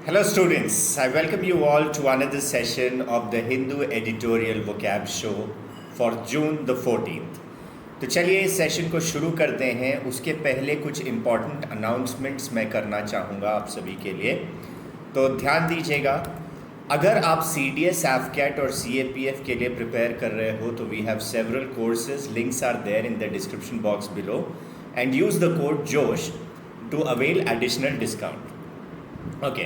Hello, students. I welcome you all to another session of the Hindu Editorial Vocab Show for June the 14th. तो चलिए इस session को शुरू करते हैं। उसके पहले कुछ इम्पॉर्टेंट अनाउंसमेंट्स मैं करना चाहूँगा आप सभी के लिए, तो ध्यान दीजिएगा। अगर आप CDS, AFCAT और CAPF के लिए प्रिपेयर कर रहे हो तो we have several courses, links are there in the description box below and use the code Josh to avail additional discount. Okay,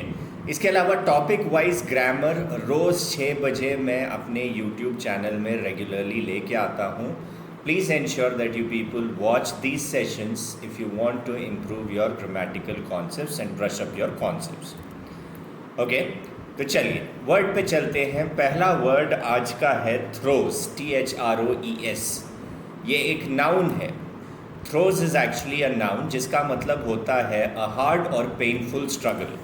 इसके अलावा टॉपिक वाइज ग्रामर रोज़ 6 बजे मैं अपने यूट्यूब चैनल में रेगुलरली लेके आता हूँ। Please ensure that you people watch these sessions if you want to improve your grammatical concepts and brush up your concepts. Okay, तो चलिए वर्ड पे चलते हैं। पहला वर्ड आज का है थ्रोज, THROES। ये एक नाउन है। Throws is actually a noun जिसका मतलब होता है अ हार्ड और painful struggle.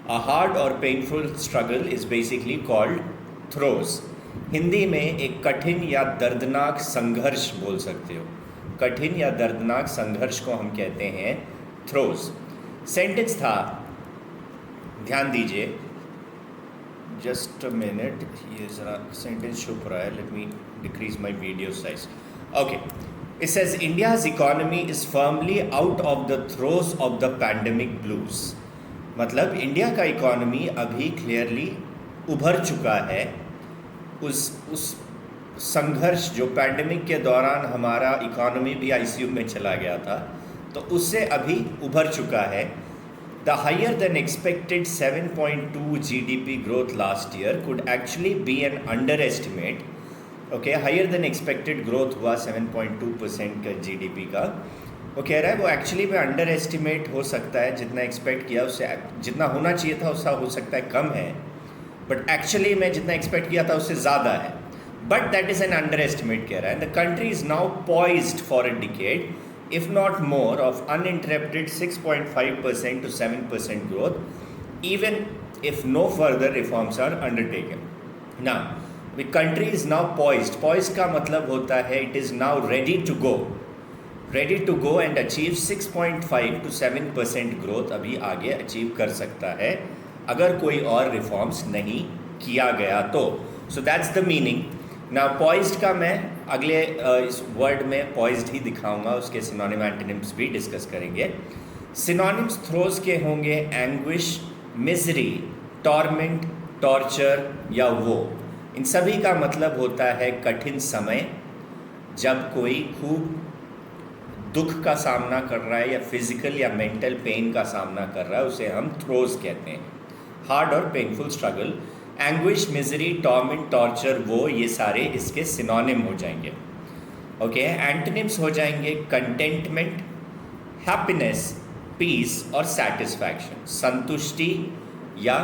A hard or painful struggle is basically called throes. Hindi में एक कठिन या दर्दनाक संघर्ष बोल सकते हो। कठिन या दर्दनाक संघर्ष को हम कहते हैं थ्रोज। सेंटेंस था, ध्यान दीजिए, जस्ट अ मिनट, ये ज़रा सेंटेंस छुप रहा है, let me decrease my video size. Okay, it says India's economy is firmly out of the throws of the pandemic blues. मतलब इंडिया का इकोनॉमी अभी क्लियरली उभर चुका है उस संघर्ष जो पैंडेमिक के दौरान हमारा इकोनॉमी भी ICU में चला गया था, तो उससे अभी उभर चुका है। The higher than expected 7.2 GDP growth last year could actually be an under estimate. Okay, higher than expected growth हुआ 7.2% का GDP का। वो कह रहा है वो एक्चुअली में अंडर एस्टिमेट हो सकता है, जितना एक्सपेक्ट किया उससे जितना होना चाहिए था उसका हो सकता है कम है, बट एक्चुअली में जितना एक्सपेक्ट किया था उससे ज़्यादा है, but that is an under estimate कह रहा है। The country is now poised for a decade if not more of uninterrupted 6.5% to 7% growth even if no further reforms are undertaken. Now the country is now poised. Poised का मतलब होता है it is now ready to go and achieve 6.5 to 7% growth अभी आगे achieve कर सकता है अगर कोई और रिफॉर्म्स नहीं किया गया तो। So that's the meaning. ना पॉइज्ड का मैं अगले इस वर्ड में पॉइज्ड ही दिखाऊंगा, उसके सिनोनिम एंटोनिम्स भी डिस्कस करेंगे। सिनोनिम्स थ्रोज के होंगे एंग्विश, मिजरी, टॉर्मेंट, टॉर्चर या वो। इन सभी का मतलब होता है कठिन समय, जब कोई खूब दुख का सामना कर रहा है या फिजिकल या मेंटल पेन का सामना कर रहा है, उसे हम थ्रोज कहते हैं। हार्ड और painful struggle, anguish, misery, torment, torture, वो ये सारे इसके सिनोनिम हो जाएंगे। ओके, एंटोनिम्स हो जाएंगे कंटेंटमेंट, हैप्पीनेस, पीस और सेटिस्फैक्शन। संतुष्टि या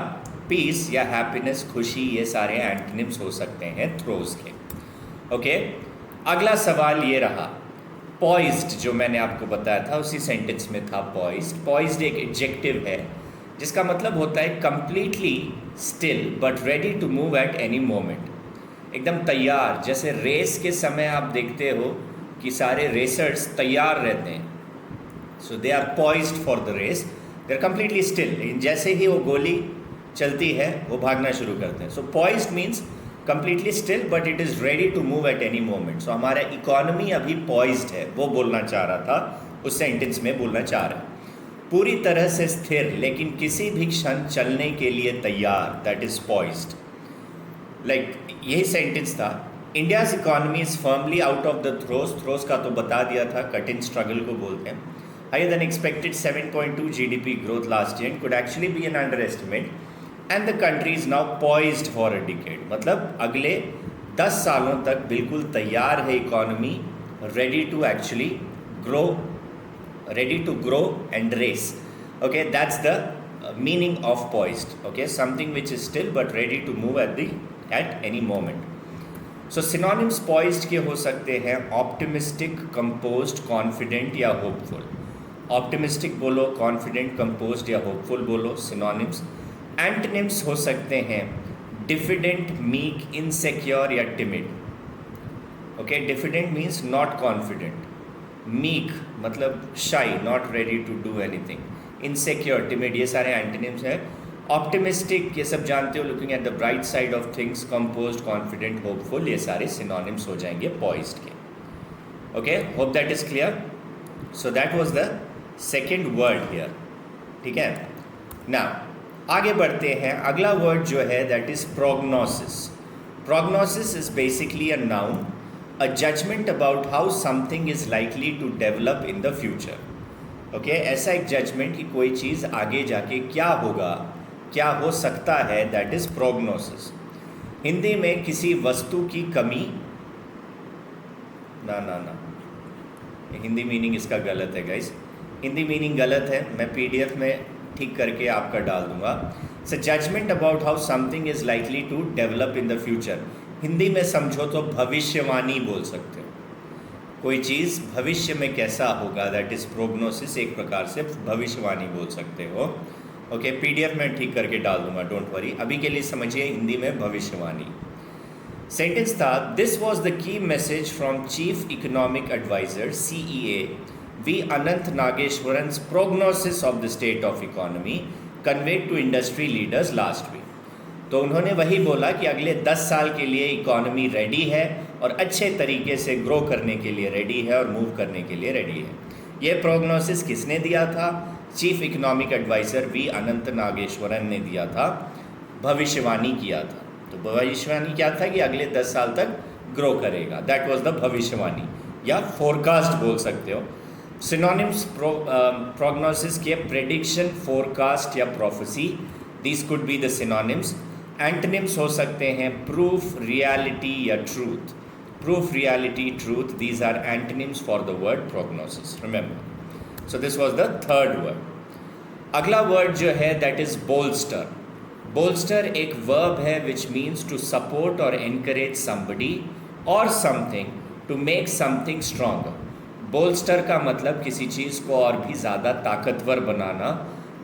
पीस या हैप्पीनेस, खुशी, ये सारे एंटोनिम्स हो सकते हैं थ्रोज के। ओके, अगला सवाल ये रहा, पॉइज्ड जो मैंने आपको बताया था उसी सेंटेंस में था पॉइज्ड। पॉइज्ड एक एडजेक्टिव है जिसका मतलब होता है completely still but ready to move at any moment. एकदम तैयार, जैसे रेस के समय आप देखते हो कि सारे रेसर्स तैयार रहते हैं, so they are poised for the race, they are completely still. लेकिन जैसे ही वो गोली चलती है वो भागना शुरू करते हैं। So poised means completely still but it is ready to move at any moment. So हमारा इकोनॉमी अभी पॉइज्ड है, वो बोलना चाह रहा था, उस सेंटेंस में बोलना चाह रहा है। पूरी तरह से स्थिर लेकिन किसी भी क्षण चलने के लिए तैयार, दैट इज पॉइज्ड। लाइक यही सेंटेंस था, India's economy is firmly out of the throws. Throws का तो बता दिया था, कठिन स्ट्रगल को बोलते हैं। Higher than expected 7.2 GDP growth last year could actually be an under estimate and the country is now poised for a decade. मतलब अगले 10 सालों तक बिल्कुल तैयार है economy, ready to actually grow, ready to grow and race. Okay, that's the meaning of poised. Okay, something which is still but ready to move at any moment. So synonyms poised के हो सकते हैं optimistic, composed, confident या hopeful. Optimistic बोलो, confident, composed या hopeful बोलो synonyms. Antonyms हो सकते हैं डिफिडेंट, मीक, इनसिक्योर या timid. Okay, diffident means not confident, meek मतलब shy, not ready to do anything, insecure, timid, ये सारे एंटोनिम्स हैं ऑप्टिमिस्टिक ये सब जानते हो, looking at the bright side of things, composed, confident, hopeful, ये सारे सिनोनिम्स हो जाएंगे पॉइज्ड के. Okay, hope that is clear. So that was the second word here. ठीक है, नाउ आगे बढ़ते हैं. अगला वर्ड जो है that is prognosis. Prognosis is basically a noun, a judgment about how something is likely to develop in the future. Okay, ऐसा एक जजमेंट कि कोई चीज़ आगे जाके क्या होगा, क्या हो सकता है, दैट इज प्रोग्नोसिस. हिंदी में किसी वस्तु की कमी, ना ना ना, हिंदी मीनिंग इसका गलत है गाइस, हिंदी मीनिंग गलत है, मैं पीडीएफ में ठीक करके आपका डाल दूंगा. It's a judgement about how something is likely to develop in the future. Hindi में समझो तो भविष्यवाणी बोल सकते हो, कोई चीज़ भविष्य में कैसा होगा, दैट इज़ प्रोग्नोसिस. एक प्रकार से भविष्यवाणी बोल सकते हो. ओके, पीडीएफ में ठीक करके डाल दूंगा, डोंट वरी. अभी के लिए समझिए हिंदी में भविष्यवाणी. सेंटेंस था, this was the key message from chief economic advisor CEA V Anant Nageswaran's prognosis of the state of economy conveyed to industry leaders last week. तो उन्होंने वही बोला कि अगले 10 साल के लिए इकॉनमी रेडी है और अच्छे तरीके से ग्रो करने के लिए रेडी है और मूव करने के लिए रेडी है. ये प्रोग्नोसिस किसने दिया था? चीफ इकोनॉमिक एडवाइज़र वी अनंत नागेश्वरन ने दिया था, भविष्यवाणी किया था. तो भविष्यवाणी क्या था कि अगले 10 साल तक ग्रो करेगा, दैट वाज द भविष्यवाणी या फोरकास्ट बोल सकते हो. सिनोनिम्स प्रोग्नोसिस के प्रेडिक्शन, फोरकास्ट या prophecy, these could be the synonyms. Antonyms हो सकते हैं प्रूफ, रियलिटी या truth. Proof, reality, truth, these are antonyms for the word prognosis, remember. So this was the third word. अगला word जो है that is bolster. Bolster एक verb है which means to support और एनकरेज समबडी और something to make something stronger. Bolster का मतलब किसी चीज़ को और भी ज़्यादा ताकतवर बनाना,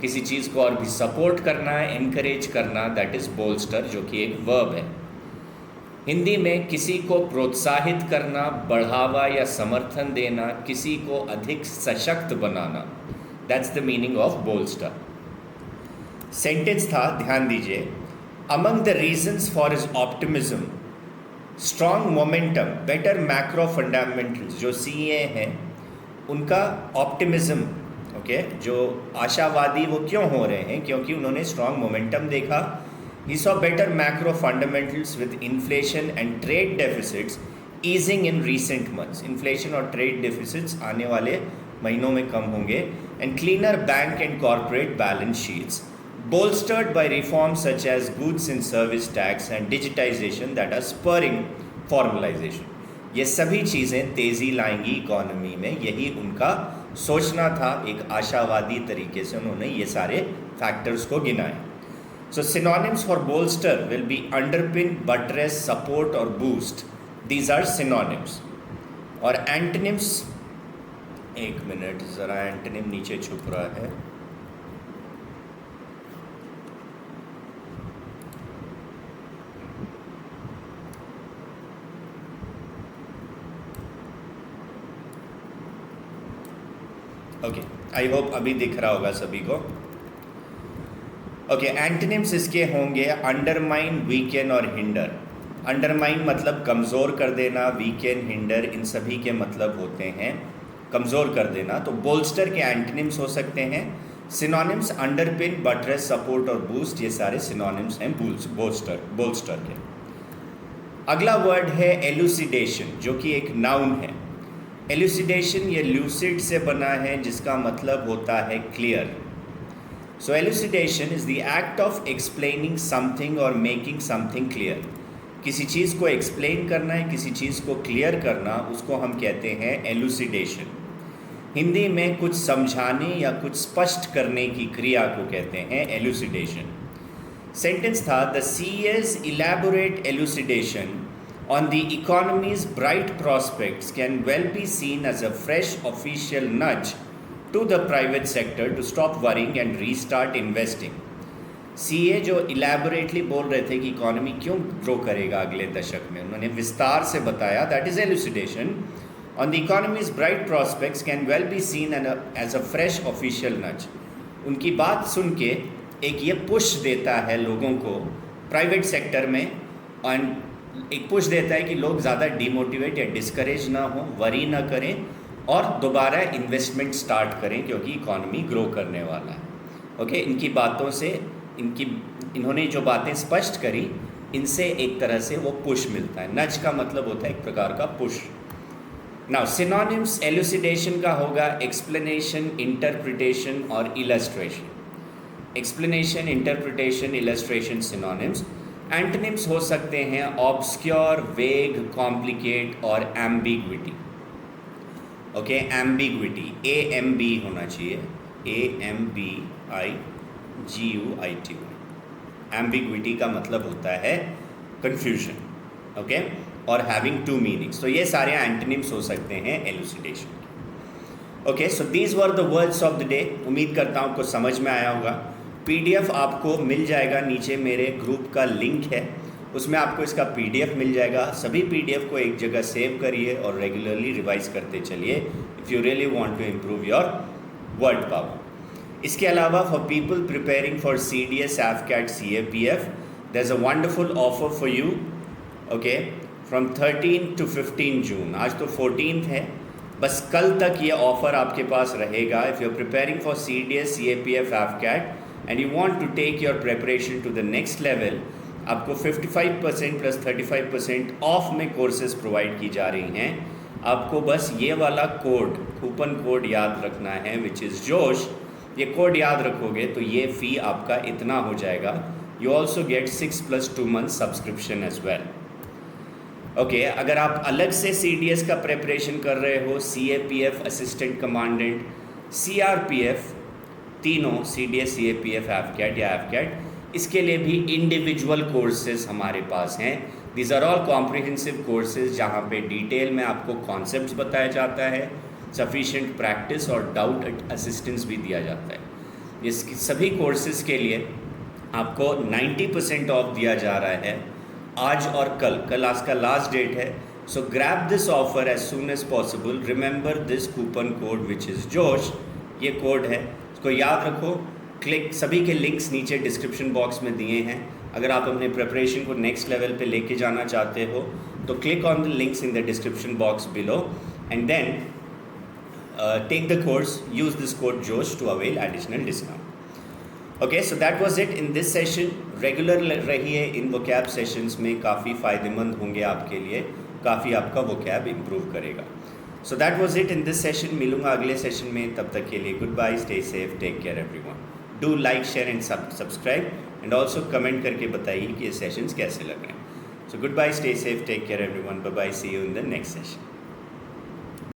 किसी चीज़ को और भी सपोर्ट करना है, इनकरेज करना, दैट इज़ बोल्स्टर, जो कि एक वर्ब है. हिंदी में किसी को प्रोत्साहित करना, बढ़ावा या समर्थन देना, किसी को अधिक सशक्त बनाना, that's the meaning of bolster. Sentence था, ध्यान दीजिए, among the reasons for his optimism, strong momentum, better macro fundamentals. जो CA हैं उनका ऑप्टिमिज्म, ओके, जो आशावादी वो क्यों हो रहे हैं? क्योंकि उन्होंने स्ट्रॉन्ग मोमेंटम देखा. He saw better macro fundamentals with inflation and trade deficits easing in recent months. Inflation और ट्रेड डेफिसिट्स आने वाले महीनों में कम होंगे. And cleaner bank and corporate balance sheets bolstered by reforms such as goods and service tax and digitization that are spurring formalization. ये सभी चीज़ें तेज़ी लाएंगी इकोनॉमी में, यही उनका सोचना था. एक आशावादी तरीके से उन्होंने ये सारे फैक्टर्स को गिनाए. So synonyms for bolster will be underpin, buttress, support और बूस्ट. These are synonyms. और एंटोनिम्स, एक मिनट ज़रा, एंटोनिम नीचे छुप रहा है. ओके, आई होप अभी दिख रहा होगा सभी को. ओके, एंटोनिम्स इसके होंगे अंडरमाइन, वीकेन और हिंडर. अंडरमाइन मतलब कमज़ोर कर देना, वीकेन, हिंडर, इन सभी के मतलब होते हैं कमज़ोर कर देना. तो बोल्स्टर के एंटोनिम्स हो सकते हैं सिनोनिम्स अंडरपिन, बटरेस, सपोर्ट और बूस्ट. ये सारे सिनोनिम्स हैं बोल्स्टर के. अगला वर्ड है एलुसिडेशन, जो कि एक नाउन है. एलुसिडेशन ये ल्यूसिड से बना है, जिसका मतलब होता है clear. So elucidation is the act of explaining something और मेकिंग समथिंग क्लियर. किसी चीज़ को एक्सप्लेन करना है, किसी चीज़ को क्लियर करना, उसको हम कहते हैं एलुसिडेशन. हिंदी में कुछ समझाने या कुछ स्पष्ट करने की क्रिया को कहते हैं एलुसिडेशन. सेंटेंस था, the CA's elaborate elucidation on the economy's bright prospects can well be seen as a fresh official nudge to the private sector to stop worrying and restart investing. CA जो इलेबोरेटली बोल रहे थे कि economy क्यों grow करेगा अगले दशक में, उन्होंने विस्तार से बताया, that is elucidation. On the economy's bright prospects can well be seen as a fresh official nudge. उनकी बात सुन के एक ये पुश देता है लोगों को प्राइवेट सेक्टर में, और एक पुश देता है कि लोग ज़्यादा डिमोटिवेट या डिस्करेज ना हो, वरी ना करें और दोबारा इन्वेस्टमेंट स्टार्ट करें, क्योंकि इकॉनमी ग्रो करने वाला है। ओके, इनकी बातों से, इन्होंने जो बातें स्पष्ट करी, इनसे एक तरह से वो पुश मिलता है। नज का मतलब होता है एक प्रकार का पुश। नाउ सिनोनिम्स एलुसिडेशन का होगा एक्सप्लेनेशन, इंटरप्रिटेशन और illustration. Explanation, interpretation, illustration synonyms. Antonyms हो सकते हैं ऑब्सक्योर, वेग, कॉम्प्लिकेट और एम्बिग्विटी। ओके, एम्बिग्विटी AMB होना चाहिए, AMBIGUITY। एम्बिग्विटी का मतलब होता है कंफ्यूजन, ओके, और हैविंग टू मीनिंग्स। तो ये सारे एंटोनिम्स हो सकते हैं एलुसिडेशन के। Okay, so these were the words of the day. उम्मीद करता हूँ कुछ समझ में आया होगा। PDF आपको मिल जाएगा, नीचे मेरे ग्रुप का लिंक है, उसमें आपको इसका PDF मिल जाएगा। सभी PDF को एक जगह सेव करिए और रेगुलरली रिवाइज करते चलिए if you really want to improve your word power. इसके अलावा for people preparing for CDS, AFCAT, CAPF, there is a wonderful offer for you, okay, from 13 to 15 June. आज तो 14th है, बस कल तक ये ऑफ़र आपके पास रहेगा। If you are preparing for CDS, CAPF, AFCAT and you want to take your preparation to the next level, आपको 55% प्लस 35% ऑफ में कोर्सेज प्रोवाइड की जा रही हैं। आपको बस ये वाला कोड, कूपन कोड याद रखना है, विच इज़ जोश। ये कोड याद रखोगे तो ये फ़ी आपका इतना हो जाएगा। You also get 6 + 2 months subscription as well. Okay, अगर आप अलग से CDS का प्रेपरेशन कर रहे हो, CAPF असिस्टेंट कमांडेंट, CRPF, तीनों CDS, CAPF, AFCAT या AFCAT, इसके लिए भी इंडिविजुअल कोर्सेज हमारे पास हैं। These are all comprehensive courses, जहाँ पे डिटेल में आपको कॉन्सेप्ट्स बताया जाता है, सफिशिएंट प्रैक्टिस और डाउट असिस्टेंस भी दिया जाता है। इस सभी कोर्सेज के लिए आपको 90% ऑफ दिया जा रहा है आज और कल आज का लास्ट डेट है। So grab this offer as soon as possible. Remember this coupon code which is Josh, ये कोड है, इसको याद रखो। क्लिक, सभी के लिंक्स नीचे डिस्क्रिप्शन बॉक्स में दिए हैं। अगर आप अपने प्रिपरेशन को नेक्स्ट लेवल पे लेके जाना चाहते हो तो click on the links in the description box below and then take the course, use this code Josh to avail additional discount. Okay, so that was it in this session. Regular रहिए in vocab sessions में, काफ़ी फ़ायदेमंद होंगे आपके लिए, काफ़ी आपका vocab improve करेगा। So that was it in this session. मिलूंगा अगले सेशन में, तब तक के लिए good bye, stay safe, take care everyone. Do like, share and subscribe and also comment करके बताइए कि ये सेशंस कैसे लग रहे हैं। So good bye, stay safe, take care everyone, bye bye, see you in the next session.